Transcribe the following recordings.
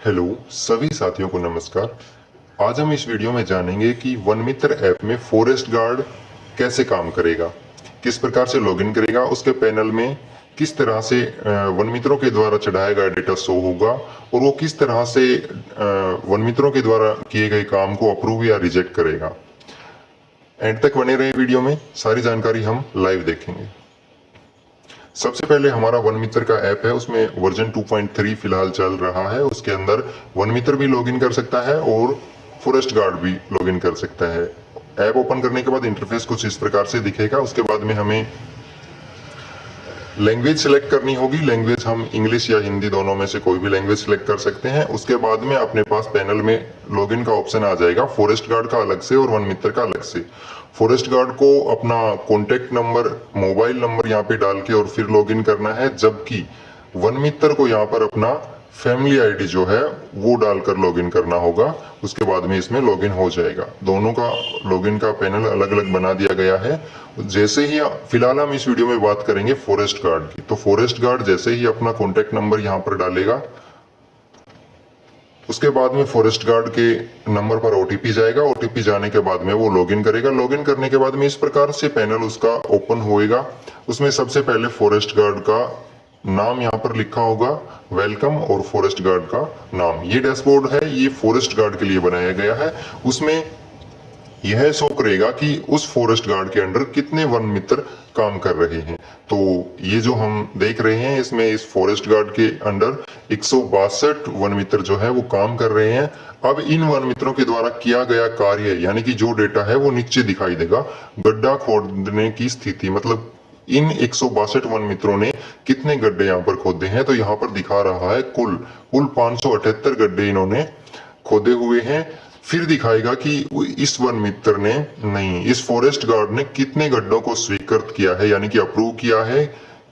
Hello सभी साथियों को नमस्कार। आज हम इस वीडियो में जानेंगे कि वन मित्र ऐप में फॉरेस्ट गार्ड कैसे काम करेगा, किस प्रकार से लॉगिन करेगा, उसके पैनल में किस तरह से वन मित्रों के द्वारा चढ़ाया गया डेटा शो होगा और वो किस तरह से वन मित्रों के द्वारा किए गए काम को अप्रूव या रिजेक्ट करेगा। एंड तक बने रहे वीडियो में, सारी जानकारी हम लाइव देखेंगे। सबसे पहले हमारा वन मित्र का ऐप है, उसमें वर्जन 2.3 फिलहाल चल रहा है। उसके अंदर वन मित्र भी लॉगिन कर सकता है और फॉरेस्ट गार्ड भी लॉगिन कर सकता है। ऐप ओपन करने के बाद इंटरफेस कुछ इस प्रकार से दिखेगा। उसके बाद में हमें लैंग्वेज सिलेक्ट करनी होगी। लैंग्वेज हम इंग्लिश या हिंदी दोनों में से कोई भी लैंग्वेज सिलेक्ट कर सकते हैं। उसके बाद में अपने पास पैनल में लॉगिन का ऑप्शन आ जाएगा, फॉरेस्ट गार्ड का अलग से और वन मित्र का अलग से। फॉरेस्ट गार्ड को अपना कॉन्टेक्ट नंबर, मोबाइल नंबर यहाँ पे डाल के और फिर लॉगिन करना है, जबकि वन मित्र को यहाँ पर अपना फैमिली आईडी जो है वो डालकर लॉगिन करना होगा। उसके बाद में इसमें लॉगिन हो जाएगा। दोनों का लॉगिन का पैनल अलग अलग बना दिया गया है। जैसे ही फिलहाल हम इस वीडियो में बात करेंगे फॉरेस्ट गार्ड की, तो फॉरेस्ट गार्ड जैसे ही अपना कॉन्टेक्ट नंबर यहाँ पर डालेगा, उसके बाद में फॉरेस्ट गार्ड के नंबर पर ओटीपी जाएगा। ओटीपी जाने के बाद में वो लॉगिन करेगा। लॉगिन करने के बाद में इस प्रकार से पैनल उसका ओपन होएगा। उसमें सबसे पहले फॉरेस्ट गार्ड का नाम यहाँ पर लिखा होगा, वेलकम, और फॉरेस्ट गार्ड का नाम। ये डैशबोर्ड है, ये फॉरेस्ट गार्ड के लिए बनाया गया है। उसमें यह शो करेगा कि उस फॉरेस्ट गार्ड के अंडर कितने वन मित्र काम कर रहे हैं। तो ये जो हम देख रहे हैं, इसमें इस फॉरेस्ट गार्ड के अंडर 162 वन मित्र जो है वो काम कर रहे हैं। अब इन वन मित्रों के द्वारा किया गया कार्य यानी कि जो डेटा है वो नीचे दिखाई देगा। गड्ढा खोदने की स्थिति, मतलब इन 162 वन मित्रों ने कितने गड्ढे यहाँ पर खोदे हैं, तो यहाँ पर दिखा रहा है कुल 578 गड्ढे इन्होंने खोदे हुए हैं। फिर दिखाएगा कि इस वन मित्र ने नहीं, इस फॉरेस्ट गार्ड ने कितने गड्ढों को स्वीकृत किया है यानी कि अप्रूव किया है,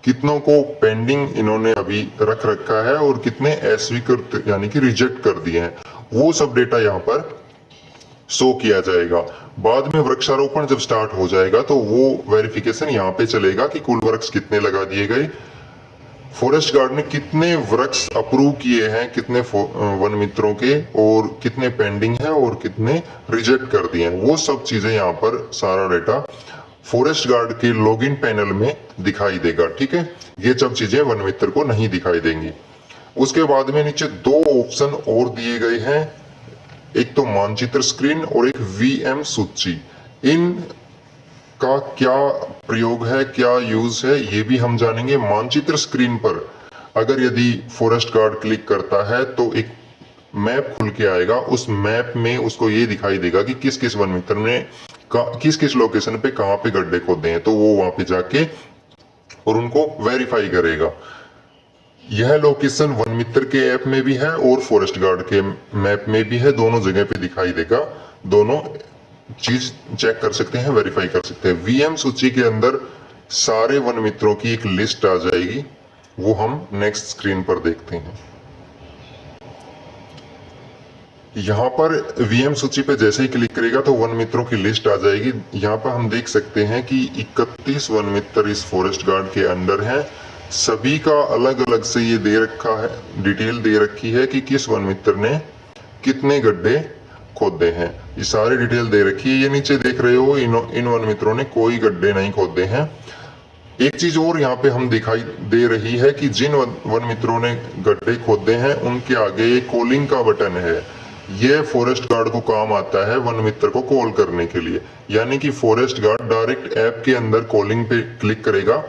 कितनों को पेंडिंग इन्होंने अभी रख रखा है और कितने अस्वीकृत यानी कि रिजेक्ट कर दिए हैं। वो सब डेटा यहाँ पर शो किया जाएगा। बाद में वृक्षारोपण जब स्टार्ट हो जाएगा तो वो वेरिफिकेशन यहाँ पे चलेगा कि कुल वृक्ष कितने लगा दिए गए, फॉरेस्ट गार्ड ने कितने वृक्ष अप्रूव किए हैं, कितने वन मित्रों के, और कितने पेंडिंग है और कितने रिजेक्ट कर दिए हैं। वो सब चीजें यहाँ पर सारा डेटा फॉरेस्ट गार्ड के लॉगिन पैनल में दिखाई देगा। ठीक है, ये सब चीजें वन मित्र को नहीं दिखाई देंगी। उसके बाद में नीचे दो ऑप्शन और दिए गए हैं, एक तो मानचित्र स्क्रीन और एक वीएम सूची। इन का क्या प्रयोग है, क्या यूज है, ये भी हम जानेंगे। मानचित्र स्क्रीन पर अगर यदि फॉरेस्ट गार्ड क्लिक करता है तो एक मैप खुल के आएगा। उस मैप में उसको ये दिखाई देगा कि किस किस वन मित्र ने किस किस लोकेशन पे कहाँ पे गड्ढे खोदे हैं, तो वो वहां पे जाके और उनको वेरीफाई करेगा। यह लोकेशन वन मित्र के ऐप में भी है और फॉरेस्ट गार्ड के मैप में भी है, दोनों जगह पे दिखाई देगा। दोनों चीज चेक कर सकते हैं, वेरीफाई कर सकते हैं। वीएम सूची के अंदर सारे वन मित्रों की एक लिस्ट आ जाएगी, वो हम नेक्स्ट स्क्रीन पर देखते हैं। यहाँ पर वीएम सूची पे जैसे ही क्लिक करेगा तो वन मित्रों की लिस्ट आ जाएगी। यहाँ पर हम देख सकते हैं कि 31 वन मित्र इस फॉरेस्ट गार्ड के अंडर हैं। सभी का अलग अलग से ये दे रखा है, डिटेल दे रखी है कि किस वन मित्र ने कितने गड्ढे खोदे हैं। ये सारी डिटेल दे रखी है। ये नीचे देख रहे हो, इन वन मित्रों ने कोई गड्ढे नहीं खोदे हैं। एक चीज और यहाँ पे हम दिखाई दे रही है कि जिन वन मित्रों ने गड्ढे खोदे हैं उनके आगे कॉलिंग का बटन है। ये फॉरेस्ट गार्ड को काम आता है वन मित्र को कॉल करने के लिए, यानी कि फॉरेस्ट गार्ड डायरेक्ट ऐप के अंदर कॉलिंग पे क्लिक करेगा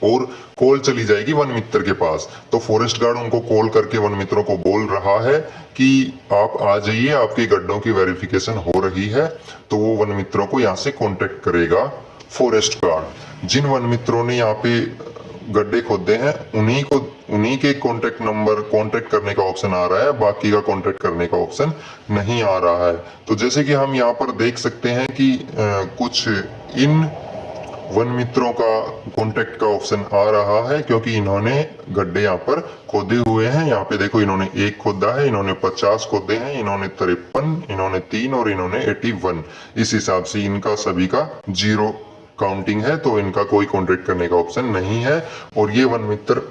और कॉल चली जाएगी वन मित्र के पास। तो फॉरेस्ट गार्ड उनको कॉल करके वन मित्रों को बोल रहा है कि आप आ जाइए, आपके गड्ढों की वेरिफिकेशन हो रही है। तो वो वन मित्रों को यहाँ से कांटेक्ट करेगा फॉरेस्ट गार्ड। जिन वन मित्रों ने यहाँ पे गड्ढे खोदे हैं उन्हीं के कांटेक्ट नंबर, कांटेक्ट करने का ऑप्शन आ रहा है, बाकी का कांटेक्ट करने का ऑप्शन नहीं आ रहा है। तो जैसे कि हम यहाँ पर देख सकते हैं कि कुछ इन वन मित्रों का कांटेक्ट का ऑप्शन आ रहा है क्योंकि इन्होंने गड्ढे यहाँ पर खोदे हुए हैं। यहाँ पे देखो, इन्होंने 1 खोदा है, इन्होंने 50 खोदे हैं, इन्होंने 53, इन्होंने 3 और इन्होंने 81। इस हिसाब से इनका सभी का 0 काउंटिंग है, तो इनका कोई कांटेक्ट करने का ऑप्शन नहीं है। और ये वन मित्र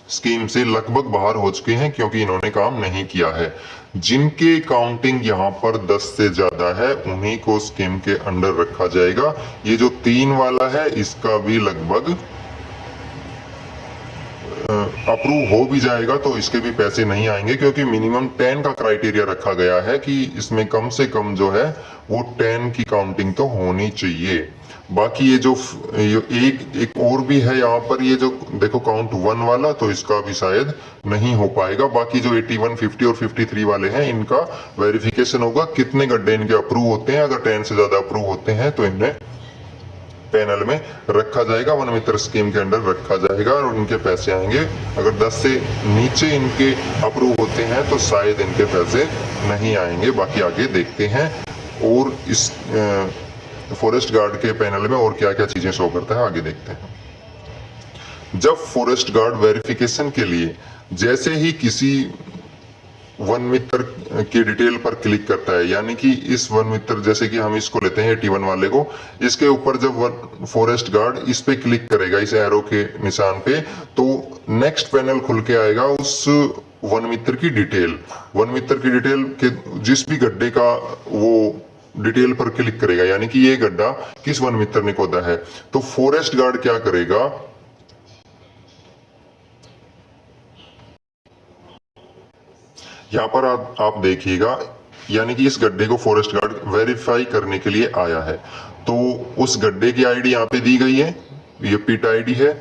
स्कीम से लगभग बाहर हो चुके हैं क्योंकि इन्होंने काम नहीं किया है। जिनके काउंटिंग यहाँ पर 10 से ज्यादा है उन्हीं को स्कीम के अंडर रखा जाएगा। ये जो 3 वाला है इसका भी लगभग अप्रूव हो भी जाएगा तो इसके भी पैसे नहीं आएंगे क्योंकि मिनिमम 10 का क्राइटेरिया रखा गया है कि इसमें कम से कम जो है वो 10 की काउंटिंग तो होनी चाहिए। बाकी ये जो एक और भी है यहाँ पर, ये जो देखो काउंट 1 वाला, तो इसका भी शायद नहीं हो पाएगा। बाकी जो 81, 50 और 53 वाले हैं इनका वेरिफिकेशन होगा कितने गड्ढे इनके अप्रूव होते हैं। अगर 10 से ज्यादा अप्रूव होते हैं तो इन्हें पैनल में रखा जाएगा, वन मित्र स्कीम के अंडर रखा जाएगा और उनके पैसे आएंगे। अगर 10 से नीचे इनके अप्रूव होते हैं तो शायद इनके पैसे नहीं आएंगे। बाकी आगे देखते हैं। और इस फॉरेस्ट गार्ड के पैनल में और क्या क्या चीजें शो करता है आगे देखते हैं। जब फॉरेस्ट गार्ड वेरिफिकेशन के लिए जैसे ही किसी वन मित्र की डिटेल पर क्लिक करता है, यानी कि इस वन मित्र, जैसे कि हम इसको लेते हैं 81 वाले को, इसके ऊपर जब फॉरेस्ट गार्ड इस पे क्लिक करेगा, इस एरो के निशान पे, तो नेक्स्ट पैनल खुल के आएगा उस वन मित्र की डिटेल। वन मित्र की डिटेल के जिस भी गड्ढे का वो डिटेल पर क्लिक करेगा, यानी कि ये गड्ढा किस वन मित्र ने खोदा है, तो फॉरेस्ट गार्ड क्या करेगा, यहाँ पर आप देखिएगा, यानी कि इस गड्ढे को फॉरेस्ट गार्ड वेरीफाई करने के लिए आया है। तो उस गड्ढे की आईडी यहाँ पे दी गई है, ये पिट आईडी है।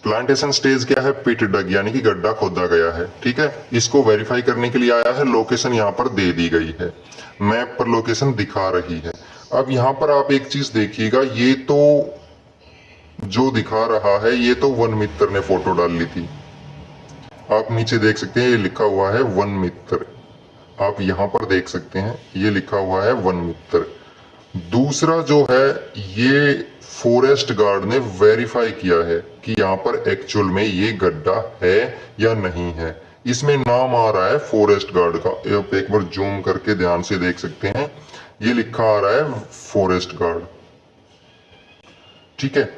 प्लांटेशन स्टेज क्या है, पिट डग, यानी कि गड्ढा खोदा गया है। ठीक है, इसको वेरीफाई करने के लिए आया है। लोकेशन यहाँ पर दे दी गई है, मैप पर लोकेशन दिखा रही है। अब यहाँ पर आप एक चीज देखिएगा, ये तो जो दिखा रहा है ये तो वन मित्र ने फोटो डाल ली थी। आप नीचे देख सकते हैं ये लिखा हुआ है वन मित्र, आप यहां पर देख सकते हैं ये लिखा हुआ है वन मित्र। दूसरा जो है ये फॉरेस्ट गार्ड ने वेरीफाई किया है कि यहाँ पर एक्चुअल में ये गड्ढा है या नहीं है। इसमें नाम आ रहा है फॉरेस्ट गार्ड का, आप एक बार जूम करके ध्यान से देख सकते हैं, ये लिखा आ रहा है फॉरेस्ट गार्ड। ठीक है,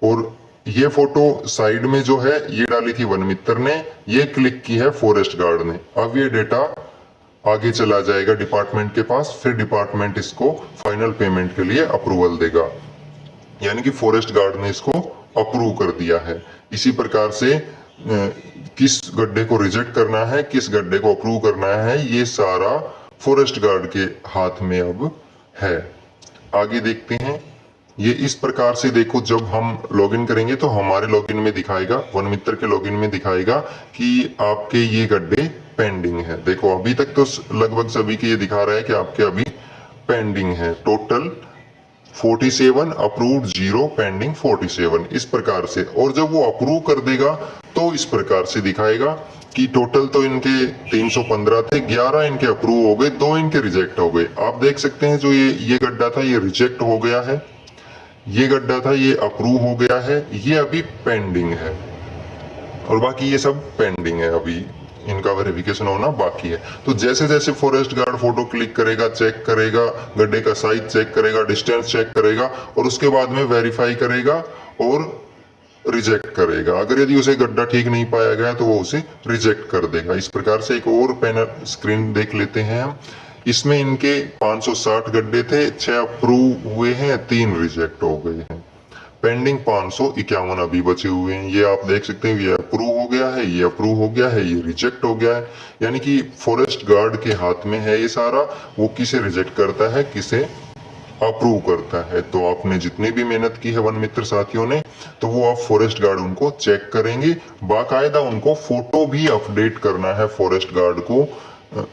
और ये फोटो साइड में जो है ये डाली थी वन मित्र ने, ये क्लिक की है फॉरेस्ट गार्ड ने। अब ये डेटा आगे चला जाएगा डिपार्टमेंट के पास, फिर डिपार्टमेंट इसको फाइनल पेमेंट के लिए अप्रूवल देगा, यानी कि फॉरेस्ट गार्ड ने इसको अप्रूव कर दिया है। इसी प्रकार से किस गड्ढे को रिजेक्ट करना है, किस गड्ढे को अप्रूव करना है, ये सारा फॉरेस्ट गार्ड के हाथ में अब है। आगे देखते हैं। ये इस प्रकार से देखो, जब हम लॉगिन करेंगे तो हमारे लॉगिन में दिखाएगा, वन मित्र के लॉगिन में दिखाएगा कि आपके ये गड्ढे पेंडिंग है। देखो अभी तक तो लगभग सभी के ये दिखा रहा है कि आपके अभी पेंडिंग है। टोटल 47 अप्रूव्ड, 0 पेंडिंग 47, इस प्रकार से। और जब वो अप्रूव कर देगा तो इस प्रकार से दिखाएगा कि टोटल तो इनके 315 थे, 11 इनके अप्रूव हो गए, 2 इनके रिजेक्ट हो गए। आप देख सकते हैं जो ये गड्ढा था ये रिजेक्ट हो गया है, ये गड्ढा था ये अप्रूव हो गया है, ये अभी पेंडिंग है, और बाकी ये सब पेंडिंग है, अभी इनका वेरिफिकेशन होना बाकी है। तो जैसे जैसे फॉरेस्ट गार्ड फोटो क्लिक करेगा, चेक करेगा, गड्ढे का साइज चेक करेगा, डिस्टेंस चेक करेगा, और उसके बाद में वेरीफाई करेगा और रिजेक्ट करेगा। अगर यदि उसे गड्ढा ठीक नहीं पाया गया तो वो उसे रिजेक्ट कर देगा। इस प्रकार से एक और पैनल स्क्रीन देख लेते हैं हम। इसमें इनके 560 गड्ढे थे, 6 अप्रूव हुए हैं, 3 रिजेक्ट हो गए हैं। पेंडिंग 551 अभी बचे हुए हैं। ये आप देख सकते हैं, ये अप्रूव हो गया है, ये अप्रूव हो गया है, ये रिजेक्ट हो गया है। यानी कि फॉरेस्ट गार्ड के हाथ में है ये सारा, वो किसे रिजेक्ट करता है, किसे अप्रूव करता है। तो आपने जितनी भी मेहनत की है वन मित्र साथियों ने, तो वो आप फॉरेस्ट गार्ड उनको चेक करेंगे। बाकायदा उनको फोटो भी अपडेट करना है फॉरेस्ट गार्ड को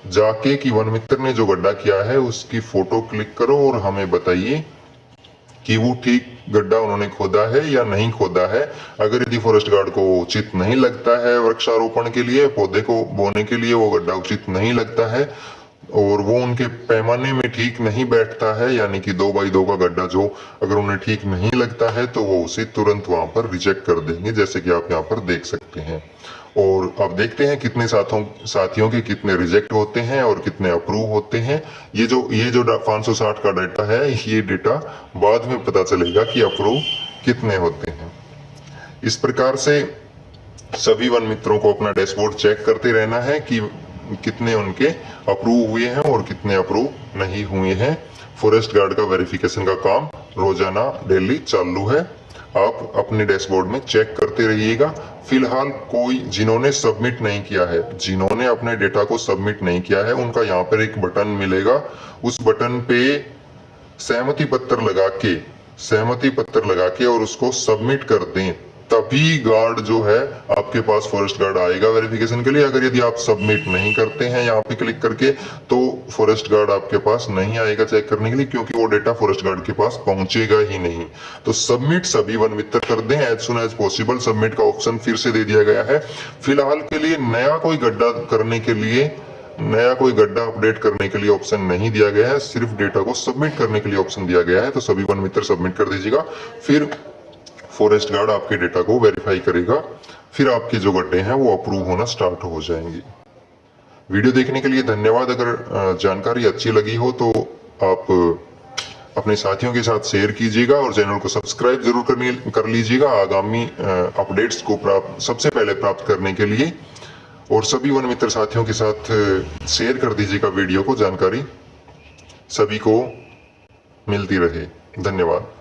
जाके कि वन मित्र ने जो गड्ढा किया है उसकी फोटो क्लिक करो और हमें बताइए कि वो ठीक गड्ढा उन्होंने खोदा है या नहीं खोदा है। अगर यदि फॉरेस्ट गार्ड को उचित नहीं लगता है वृक्षारोपण के लिए, पौधे को बोने के लिए वो गड्ढा उचित नहीं लगता है और वो उनके पैमाने में ठीक नहीं बैठता है, यानी कि 2 बाई 2 का गड्ढा जो अगर उन्हें ठीक नहीं लगता है तो वो उसे तुरंत वहां पर रिजेक्ट कर देंगे, जैसे कि आप यहाँ पर देख सकते हैं। और अब देखते हैं कितने साथियों के कितने रिजेक्ट होते हैं और कितने अप्रूव होते हैं। ये जो 560 का डाटा है, ये डेटा बाद में पता चलेगा कि अप्रूव कितने होते हैं। इस प्रकार से सभी वन मित्रों को अपना डैशबोर्ड चेक करते रहना है कि कितने उनके अप्रूव हुए हैं और कितने अप्रूव नहीं हुए हैं। फॉरेस्ट गार्ड का वेरिफिकेशन का काम रोजाना डेली चालू है, आप अपने डैशबोर्ड में चेक करते रहिएगा। फिलहाल कोई जिन्होंने सबमिट नहीं किया है, जिन्होंने अपने डेटा को सबमिट नहीं किया है, उनका यहाँ पर एक बटन मिलेगा, उस बटन पे सहमति पत्र लगा के और उसको सबमिट कर दें, तभी गार्ड जो है आपके पास फॉरेस्ट गार्ड आएगा वेरिफिकेशन के लिए। अगर यदि आप सबमिट नहीं करते हैं यहाँ पे क्लिक करके, तो फॉरेस्ट गार्ड आपके पास नहीं आएगा चेक करने के लिए, क्योंकि वो डेटा फॉरेस्ट गार्ड के पास पहुंचेगा ही नहीं। तो सबमिट सभी वन मित्र कर दें as soon as possible. Submit का ऑप्शन फिर से दे दिया गया है। फिलहाल के लिए नया कोई गड्ढा अपडेट करने के लिए ऑप्शन नहीं दिया गया है, सिर्फ डेटा को सबमिट करने के लिए ऑप्शन दिया गया है। तो सभी वन मित्र सबमिट कर दीजिएगा, फिर फॉरेस्ट गार्ड आपके डेटा को वेरीफाई करेगा, फिर आपके जो गड्ढे हैं वो अप्रूव होना स्टार्ट हो जाएंगे। वीडियो देखने के लिए धन्यवाद। अगर जानकारी अच्छी लगी हो तो आप अपने साथियों के साथ शेयर कीजिएगा और चैनल को सब्सक्राइब जरूर कर लीजिएगा आगामी अपडेट्स को सबसे पहले प्राप्त करने के लिए। और सभी वन मित्र साथियों के साथ शेयर कर दीजिएगा वीडियो को, जानकारी सभी को मिलती रहे। धन्यवाद।